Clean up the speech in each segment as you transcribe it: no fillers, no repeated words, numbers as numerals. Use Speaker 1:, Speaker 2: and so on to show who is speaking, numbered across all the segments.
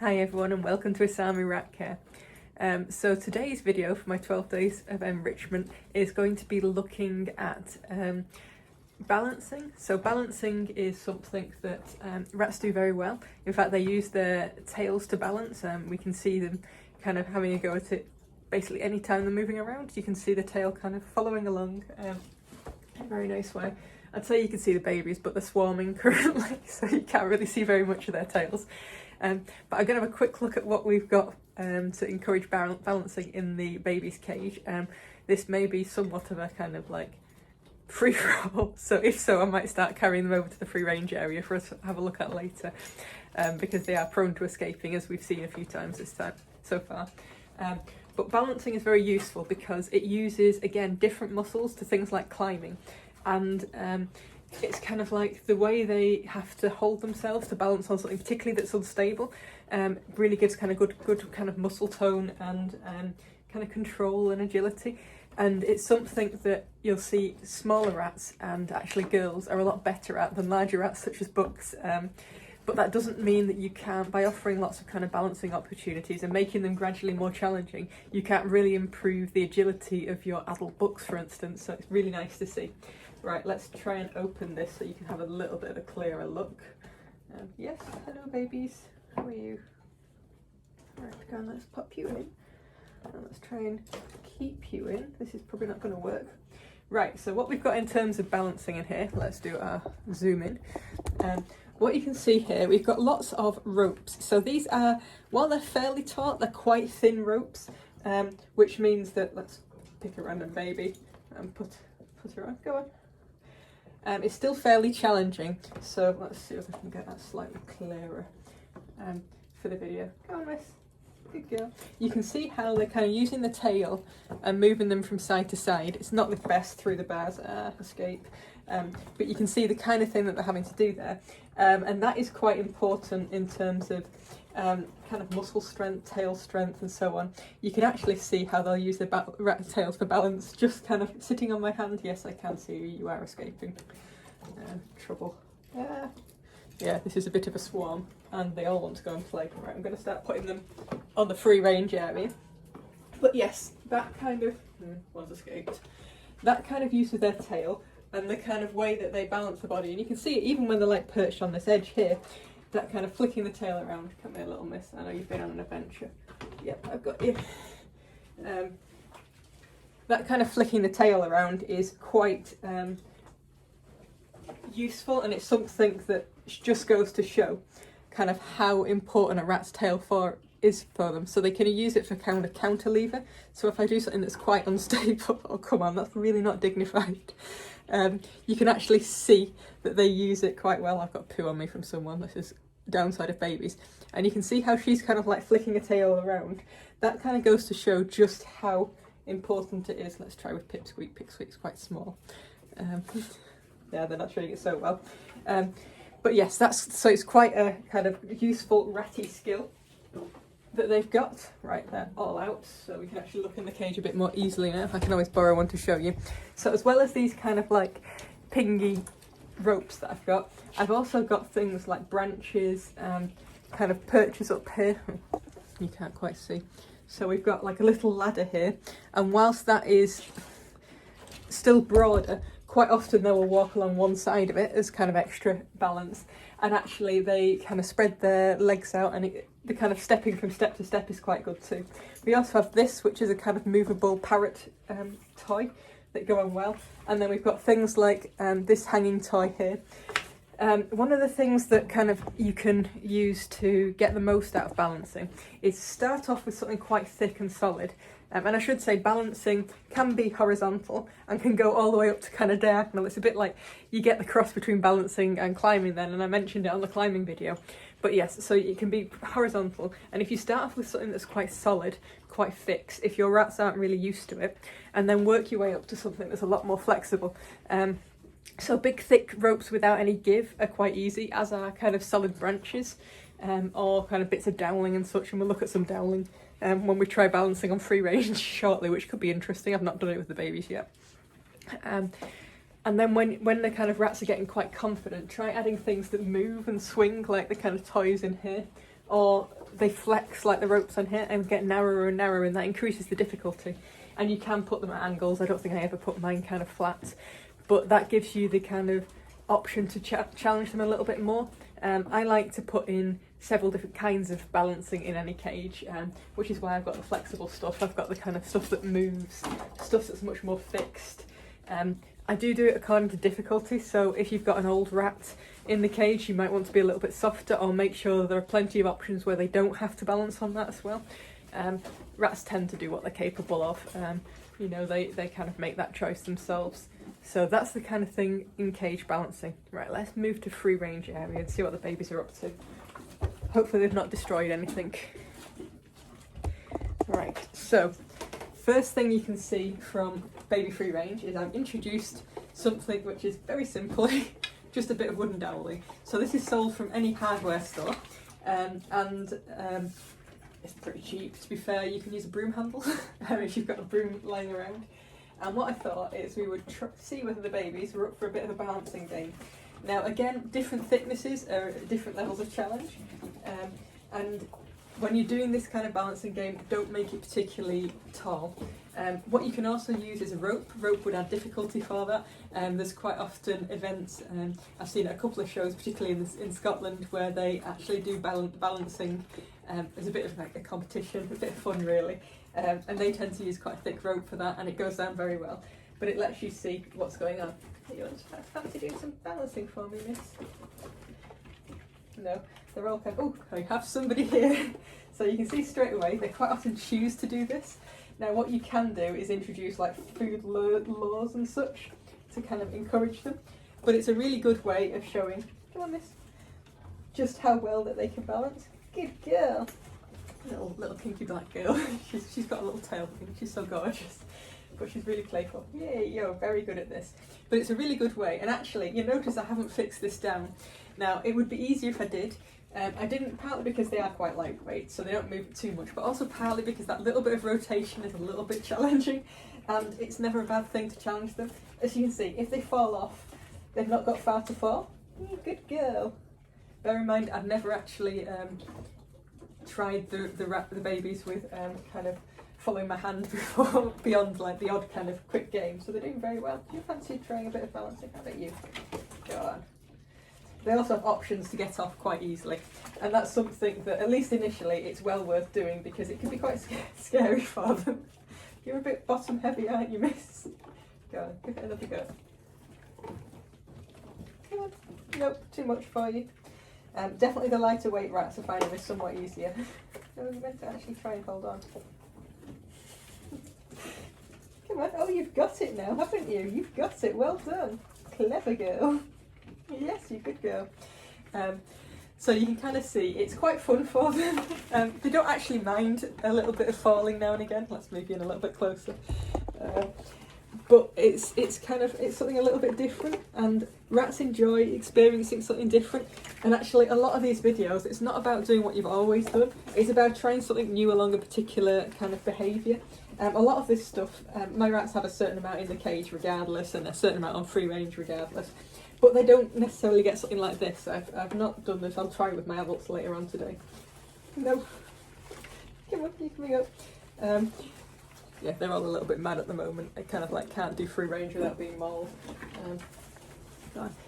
Speaker 1: Hi everyone and welcome to Asami Rat Care. So today's video for my 12 days of enrichment is going to be looking at balancing. So balancing is something that rats do very well. In fact, they use their tails to balance. We can see them kind of having a go at it basically any time they're moving around. You can see the tail kind of following along in a very nice way. I'd say you can see the babies, but they're swarming currently, so you can't really see very much of their tails. But I'm going to have a quick look at what we've got to encourage balancing in the baby's cage. This may be somewhat of a kind of like free-for-all, so if so, I might start carrying them over to the free-range area for us to have a look at later, because they are prone to escaping, as we've seen a few times this time so far. But balancing is very useful because it uses, again, different muscles to things like climbing, and it's kind of like the way they have to hold themselves to balance on something, particularly that's unstable, really gives kind of good kind of muscle tone and kind of control and agility. And it's something that you'll see smaller rats and actually girls are a lot better at than larger rats such as bucks. But that doesn't mean that you can't, by offering lots of kind of balancing opportunities and making them gradually more challenging, you can't really improve the agility of your adult bucks, for instance. So it's really nice to see. Right, let's try and open this so you can have a little bit of a clearer look. Yes, hello babies, how are you? Right, go on, let's pop you in. And let's try and keep you in. This is probably not going to work. Right, so what we've got in terms of balancing in here, let's do our zoom in. What you can see here, we've got lots of ropes. So these are, while they're fairly taut, they're quite thin ropes, which means that, let's pick a random baby and put her on, go on. It's still fairly challenging, so let's see if I can get that slightly clearer for the video. Go on, miss. Good girl. You can see how they're kind of using the tail and moving them from side to side. It's not the best through the bars, escape, but you can see the kind of thing that they're having to do there. And that is quite important in terms of kind of muscle strength, tail strength and so on. You can actually see how they'll use their rat tails for balance, just kind of sitting on my hand. Yes, I can see you are escaping. Trouble. Yeah, this is a bit of a swarm and they all want to go and play. Right, I'm going to start putting them on the free range area. But yes, that kind of, one's escaped. That kind of use of their tail and the kind of way that they balance the body, and you can see it even when they're like perched on this edge here, that kind of flicking the tail around. Come here, little miss, I know you've been on an adventure. Yep, I've got you. That kind of flicking the tail around is quite useful, and it's something that just goes to show kind of how important a rat's tail is for them. So they can use it for kind of counter lever. So if I do something that's quite unstable, oh come on, that's really not dignified. You can actually see that they use it quite well. I've got poo on me from someone. This is downside of babies. And you can see how she's kind of like flicking a tail around. That kind of goes to show just how important it is. Let's try with Pipsqueak. Pipsqueak's quite small. Yeah, they're not showing it so well. But yes, so it's quite a kind of useful ratty skill that they've got. Right, they're all out, so we can actually look in the cage a bit more easily now. I can always borrow one to show you. So as well as these kind of like pingy ropes that I've got, I've also got things like branches, kind of perches up here. You can't quite see. So we've got like a little ladder here, and whilst that is still broader, quite often they will walk along one side of it as kind of extra balance, and actually they kind of spread their legs out, and the kind of stepping from step to step is quite good too. We also have this, which is a kind of movable parrot toy that go on well, and then we've got things like this hanging toy here. One of the things that kind of you can use to get the most out of balancing is start off with something quite thick and solid. And I should say balancing can be horizontal and can go all the way up to kind of diagonal. It's a bit like you get the cross between balancing and climbing then, and I mentioned it on the climbing video. But yes, so it can be horizontal, and if you start off with something that's quite solid, quite fixed, if your rats aren't really used to it, and then work your way up to something that's a lot more flexible. So big thick ropes without any give are quite easy, as are kind of solid branches, or kind of bits of dowling and such, and we'll look at some dowling when we try balancing on free range shortly, which could be interesting. I've not done it with the babies yet. And then when the kind of rats are getting quite confident, try adding things that move and swing, like the kind of toys in here, or they flex like the ropes on here and get narrower and narrower, and that increases the difficulty. And you can put them at angles. I don't think I ever put mine kind of flat, but that gives you the kind of option to challenge them a little bit more. I like to put in several different kinds of balancing in any cage, which is why I've got the flexible stuff. I've got the kind of stuff that moves, stuff that's much more fixed. I do it according to difficulty, so if you've got an old rat in the cage, you might want to be a little bit softer, or make sure there are plenty of options where they don't have to balance on that as well. Rats tend to do what they're capable of. You know, they kind of make that choice themselves. So that's the kind of thing in cage balancing. Right, let's move to free range area and see what the babies are up to. Hopefully they've not destroyed anything. Right, so first thing you can see from baby free range is I've introduced something which is very simply just a bit of wooden dowelling. So this is sold from any hardware store, and it's pretty cheap. To be fair, you can use a broom handle if you've got a broom lying around. And what I thought is we would see whether the babies were up for a bit of a balancing game. Now again, different thicknesses are different levels of challenge, and when you're doing this kind of balancing game, don't make it particularly tall. What you can also use is a rope. Rope would add difficulty for that. There's quite often events, I've seen a couple of shows, particularly in Scotland, where they actually do balancing as a bit of like a competition, a bit of fun really. And they tend to use quite a thick rope for that, and it goes down very well. But it lets you see what's going on. Hey, you want to fancy doing some balancing for me, miss? No, they're all kind of, oh, I have somebody here. So you can see straight away, they quite often choose to do this. Now what you can do is introduce like food laws and such to kind of encourage them. But it's a really good way of showing, come on miss, just how well that they can balance. Good girl. Little kinky black girl. she's got a little tail thing. She's so gorgeous, but she's really playful. Yay, you're very good at this. But it's a really good way. And actually, you notice I haven't fixed this down. Now it would be easier if I did. I didn't, partly because they are quite lightweight, so they don't move too much, but also partly because that little bit of rotation is a little bit challenging, and it's never a bad thing to challenge them. As you can see, if they fall off, they've not got far to fall. Good girl. Bear in mind, I've never actually tried the babies with kind of following my hand before, beyond like the odd kind of quick game, so they're doing very well. Do you fancy trying a bit of balancing? How about you? Go on. They also have options to get off quite easily, and that's something that, at least initially, it's well worth doing because it can be quite scary for them. You're a bit bottom heavy, aren't you, miss? Go on, give it another go. Come on. Nope, too much for you. Definitely the lighter weight rats are finding this somewhat easier. No, you're meant to actually try and hold on. Come on, oh you've got it now, haven't you? You've got it, well done. Clever girl. Yes, you good girl. So you can kind of see it's quite fun for them. They don't actually mind a little bit of falling now and again. Let's move you in a little bit closer. But it's something a little bit different, and rats enjoy experiencing something different. And actually, a lot of these videos, it's not about doing what you've always done. It's about trying something new along a particular kind of behaviour. A lot of this stuff, my rats have a certain amount in the cage regardless, and a certain amount on free range regardless. But they don't necessarily get something like this. I've not done this. I'll try it with my adults later on today. No. Come on, you're coming up. Yeah, they're all a little bit mad at the moment. They kind of like can't do free range without being mauled.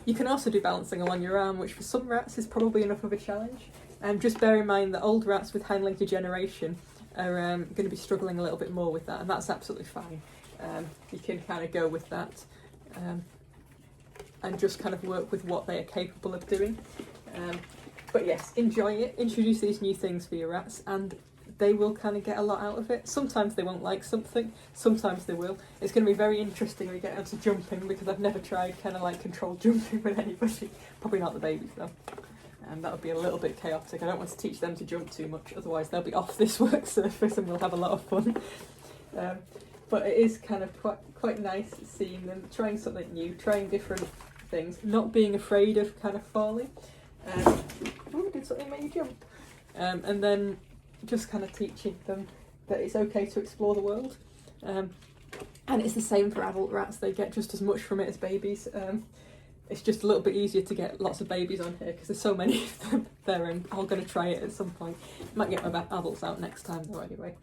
Speaker 1: You can also do balancing along your arm, which for some rats is probably enough of a challenge. Just bear in mind that old rats with hind leg degeneration are going to be struggling a little bit more with that, and that's absolutely fine. You can kind of go with that. And just kind of work with what they are capable of doing. But yes, enjoy it, introduce these new things for your rats, and they will kind of get a lot out of it. Sometimes they won't like something, sometimes they will. It's going to be very interesting when we get onto jumping, because I've never tried kind of like controlled jumping with anybody. Probably not the babies though. That would be a little bit chaotic. I don't want to teach them to jump too much, otherwise they'll be off this work surface and we'll have a lot of fun. But it is kind of quite nice seeing them trying something new, trying different things, not being afraid of kind of falling. Oh, did something make you jump? And then just kind of teaching them that it's okay to explore the world. And it's the same for adult rats, they get just as much from it as babies. it's just a little bit easier to get lots of babies on here because there's so many of them there, and I'm going to try it at some point. Might get my adults out next time though anyway.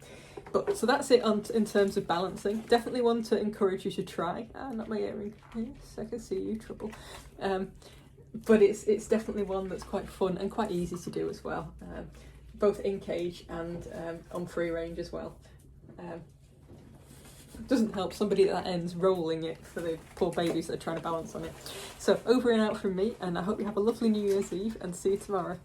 Speaker 1: But so that's it in terms of balancing. Definitely one to encourage you to try. Not my earring. Yes, I can see you, trouble. But it's definitely one that's quite fun and quite easy to do as well, both in cage and on free range as well. Doesn't help somebody at that end's rolling it for the poor babies that are trying to balance on it. So over and out from me, and I hope you have a lovely New Year's Eve, and see you tomorrow.